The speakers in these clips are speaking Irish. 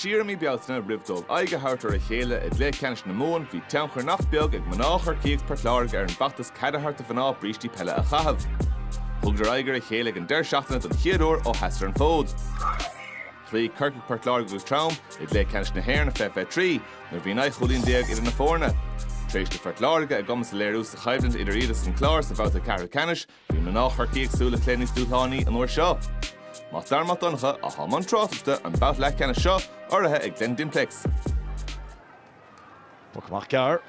Siar mi bealtna ribdóg aige hartar a chéile ag Leathceannais na món hí teanchar nach beag ag mnáchar cíag per Láirge ar an bachtas cadaharta fanná brístí pelle a chahabh. Thugtar aigear a chéile an deir seachtaine don chiadúr ó heastar an fód. Chlí Corcaigh per Láirge go tram ag Leathceannais na hÉireann a FF3 nar bhí naith cholín déag idir na fórna. Tréiste fer Láirge a gomas a léirú sa chaibhland idir iad an chlár sa bhát a Corcaigh-1-11 hí mnáchar cíag súla clénís dúthánaí an uair seo. Má darmat doncha a háman trátaiste an bát Leathceannais seo orthe ag Glen Dimplex. Buaicphointí gear.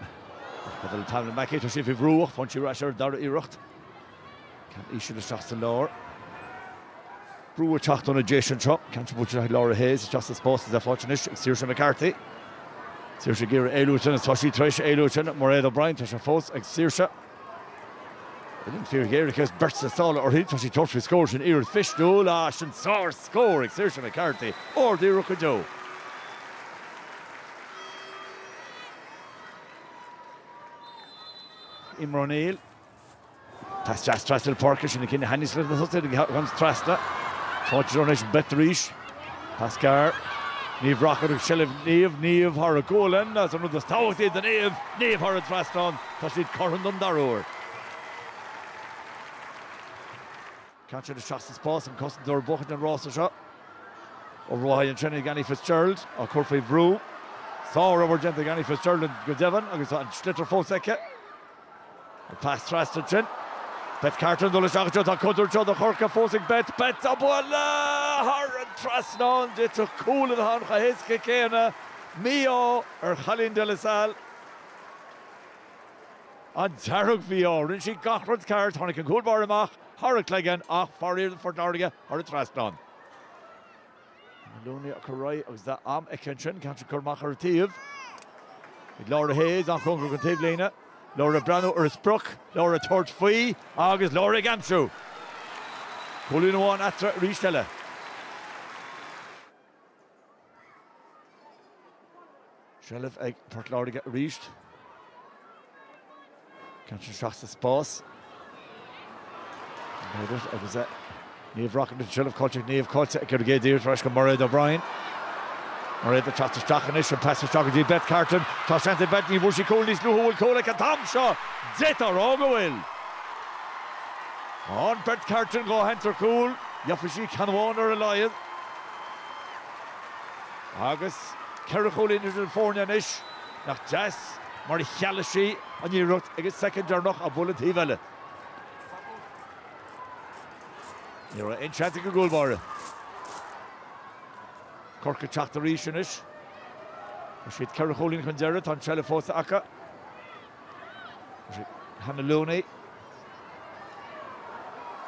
Cadal tamla Macéitir sí fi Buaicphointí rasir dar iirecht. Can isio the shots to lower. Buaicphointí on adjacent shot. Can't put Laura Hayes just as post as a fortunate. Saoirse McCarthy. Saoirse Gira Éireann and Toshi Trish Éireann. Mairead O'Brien Tasha Foss ag Saoirse. I didn't fear here because Bert's a solid or he Toshi touch with scores in Earth Fish no lash and sour score ag Saoirse McCarthy or the Ruckadoe. Imran O'Neill. Pass just Trastel Porkish and the kin Hannis with the hustle comes Trasta. Touch donation Betterish. Pascar. Neve Rocket Shell of Neve Haragolan as another stout the Neve Harad Traston. Tashid Corrandon Darrower. Catch the shots to Sposs and Custom Door Bucket and Ross shot. Or Ryan Chenny Ganny Fitzgerald or Corfey Brew. Saw over Gentle Ganny Fitzgerald and Goodevon. I guess on Schlitter Foseke. Pass Traston Chin. Bet Carton dolle shot on Cutter Joe the Cork forcing bet Abuela Harad Traston it's a cool in the hand Hiske Kena Mio or Khalin de la Salle and Tarek Vio and she got Rod's card Tonic and Cool Baramach Haraclagan off for Láirge or Traston Maloney Corrai was that Ekenchin can't Cormacher Tiv Laura Hayes on Congo Tiv Lena Laura Brano or Spruck, Laura Torch Fui, August Laura Gamshu. Colin one at Richtella. Shelf egg Port Laura get reached. Can't you shots the Sposs? It was that Neve Rocket the Shelf Culture, Neve Culture, Corcaigh dear Fresh Mairead O'Brien. Mairead the shot to Strachanish and pass to Strachanish, Bet Carton, Toshante Betney, Wushi Cooley's new hole, Colec and Tom Shaw, Zeta Rogawil. On Bet Carton, go Hunter Cool, Yafishi Canwan or Elias. August, Kerrichol in the Fornianish, nach Jazz, Mari Chalashi, and you wrote a second or noch a bullet Hivelle. You're enchanting a goal bar. Corcaigh-1-21 Riishanish. She'd Kerrichol in Conderrit on Chelifos Aka. Hannah Looney.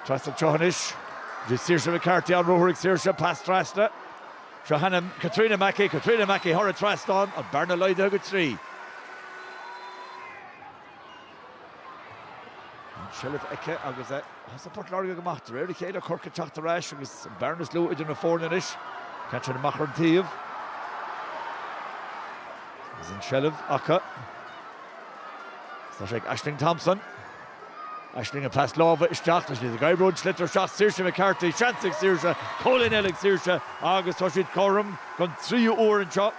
Trasta Chohanish. Saoirse McCarthy on Rohrig Saoirse past Trasta. Hannah Katrina Mackey, Hora Traston and Berna Lloyd Hugget 3. Shelf Eke agus a support Láirge gemacht. Really Chéile Corcaigh-1-21 rash agus Berna's Lou in the Fornianish. Catching the Machar Tiv. Is in Shelf Aka. Stashek Aisling Thompson. Aisling a pass Lava Ishtacht. The guy road Schlitter shot Saoirse McCarthy. Chancing Saoirse. Colin Ellig Saoirse. August Toshid Corum. Gone 3 orange shot.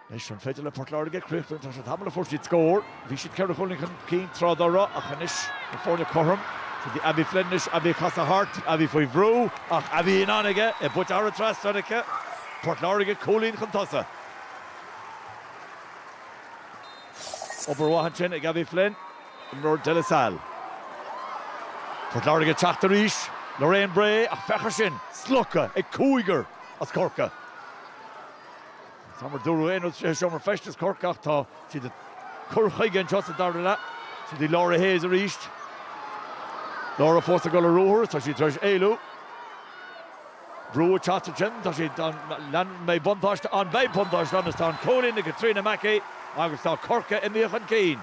Nish an féidir le Port Láirge Crucht tá sé tamla fórsid score. Bhí siad Kerrichol in Keen Tradara a chanis na fórne Corum. The Abby Flynnish, Abby Casa Hart, Abby Foivru, Abby Inanige, a Butara Trastanike, Port Láirge Colin Contassa. Oberwahanchin, Abby Flynn, and Lord de la Salle. Port Láirge Chachtarish, Lorraine Bray, a Fechershin, Slucka, a Cooiger, as Corca. Summer Duru Eno, Summer Festus Corcaigh, she the Corcaigh just a Darla, she the Laura Hayes reached. Laura forced to go to Roher, so she throws Elu. Brewer Chatterton, so she done Land May Buntosh on Bay Buntosh on the town. Colin, the Katrina Mackey, August Corcaigh in the Evan Keen.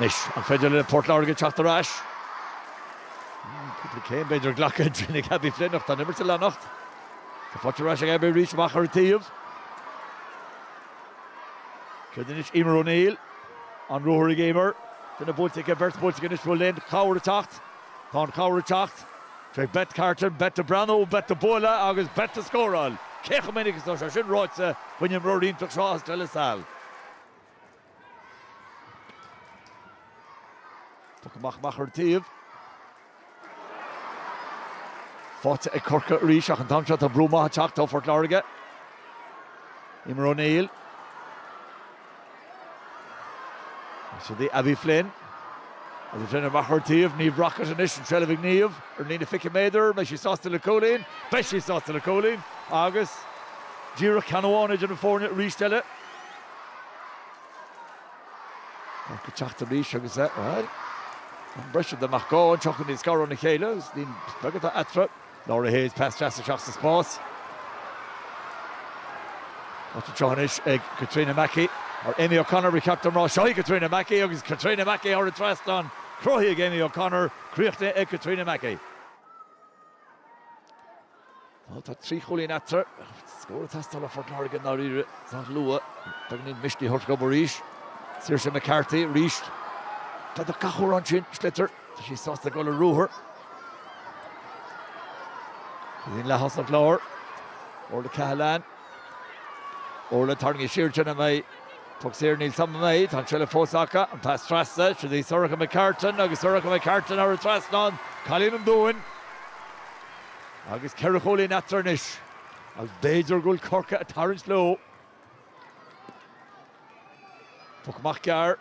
Nish, and Federal Port Láirge Chattarash. Couple came by their Glock and Trinnick Abbey Flynn of the number to Lanocht. The Forturash Abbey reached Machar Tiv. Kedinich Emer O'Neill on Rohrig Gamer. Dyna bwyltig e Bert bwyltig yn ysbryd lein, cawr y tacht. Ta'n cawr y tacht. Tre bet Carton, bet y Brano, bet y Bwla, agos bet y sgoral. Cech o menig ysnos, a sy'n roed se, wy'n ym roed un trach sias dyle sal. Bwc mach o'r tyf. Fot e Corcaigh rís ach yn tamsiad a brwma a tacht o Fort Láirge. Imar O'Neill. So the Abby Flynn. Abby Flynn yn bach o'r tyf, Niamh Rocket yn ish yn trelefig Niamh. Nina Fica Mader, mae si sos til y colin. Be si sos til y colin. Agus. Gira Canwan yn y ffórne rís dyle. Corcaigh tacht y rís agus e. Wel. Yn brysio dy mach go yn chocyn i'n sgor o'n y cheile. Dyn bygad o atra. Laura Hayes pas tras y siachs y Spórt. Wat y Johnish ag Katrina Mackey. Or Amy O'Connor we captain Ross Shai Katrina Mackey agus Katrina Mackey or a trust on Crohi ag Amy O'Connor Cluiche ag Katrina Mackey. Well, that 3 chulín atra. Score a tastal of Fort Láirge now rire. Not Lua. Bagnin Mishti Hortgob Rish. Saoirse McCarthy Rish. That the cachor on chin Schlitter. She saw the goal of Ruher. She's in Lahos of Lower. Or the Cahalan. Or the Tarngi Shirchan and my Puxir Neil Samay, Tanchella Fosaka, and pass Trasta, should the Soraka McCartan, Agus Soraka McCartan or a Traston, Colin and Bowen. Agus Keracholi Natranish. As Bader Gul Corcaigh at Torrance Low. Puckmachgar.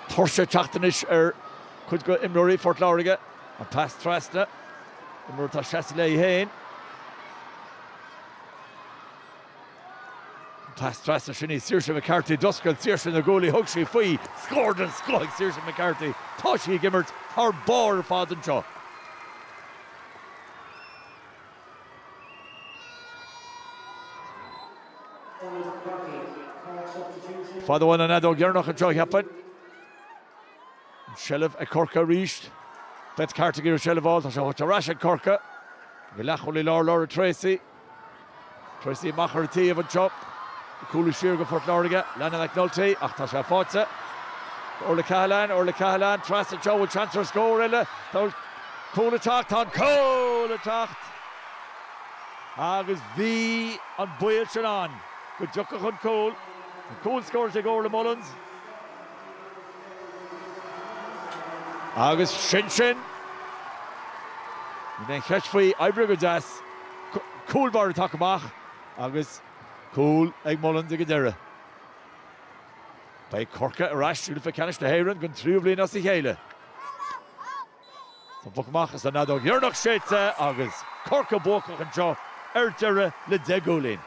Torsha Chachtanish could go Imrory Fort Láirge, and pass Trasta. Imrota Chassilay Hain. Pass Trasta Shini, Saoirse McCarthy, Duskel, Saoirse the goalie, Hugshi Fui, scored and scored Saoirse McCarthy, Toshi Gimmert, her bar Father Shaw. Father one and Adog Yernach and Joy Happen. Shelev a Corcaigh reached. Bet Cartier Shelev all, to Rash and Corcaigh. Gilacholi Laura Tracy. Tracy Macher T of a chop. Cluiche go Fort Láirge, Lana McNulty, ach tá sé fáte. Orla Cahalan, Trasta Joe will transfer score ille. Cool attack, agus bhí an Buaicphointí an. Go Jucka chun Cole. Cole scores ag Orla Mullins. Agus Shin. Then catch faoi Ibra go das. Cool bar attack amach. Agus Cool ag Mullins ag Adira. By Corcaigh a rash to the Canish to hÉireann gun through blin as the chéile. So Buckmach is another Yernach Shete agus Corcaigh Buaicphointí and Joe Erdera le Degolin.